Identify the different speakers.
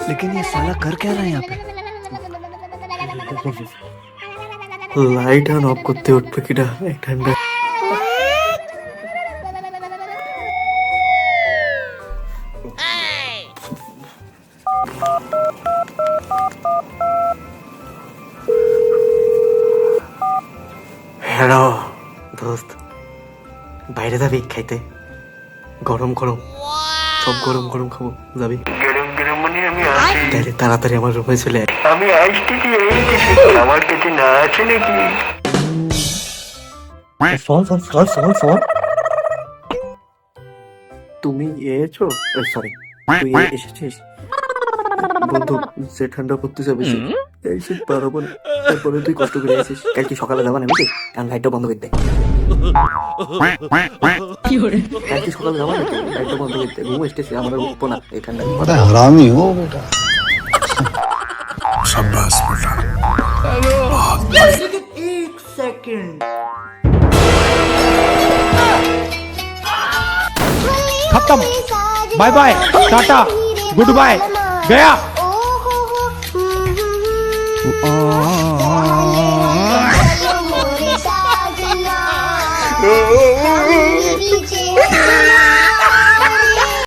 Speaker 1: लेकिन ये साला कर क्या रहा है यहाँ पे?
Speaker 2: লাইট অন অফ করতে উঠবে কিনা এই ঠান্ডা। হ্যালো দোস্ত, বাইরে যাবি খাইতে? গরম গরম, সব গরম গরম খাবো, যাবি?
Speaker 3: গরম গরম মানে আমি আসি।
Speaker 2: তাহলে তাড়াতাড়ি আমার রুমে চলে আয়।
Speaker 3: আমি আসতেছি, এইতেছি। আমার কাছে না আছে নাকি?
Speaker 2: শোন শোন শোন শোন শোন, তুমি এসেছো? সরি, তুই এসেছিস? বন্ধু, সে ঠান্ডা পড়তেছে বেশি, এই শীত পারবো না। তারপরে তুই কষ্ট করে এসেছিস, কালকে সকালে যাবা নাকি? কারণ লাইটটা বন্ধ করতে, কালকে সকালে যাবা নাকি? লাইটটা বন্ধ করতে, ঘুম এসতেছে, আমরা উঠবো না এই ঠান্ডায়।
Speaker 4: बड़ा हरामी हो बेटा।
Speaker 5: खत्म, bye bye, tata, goodbye, गया।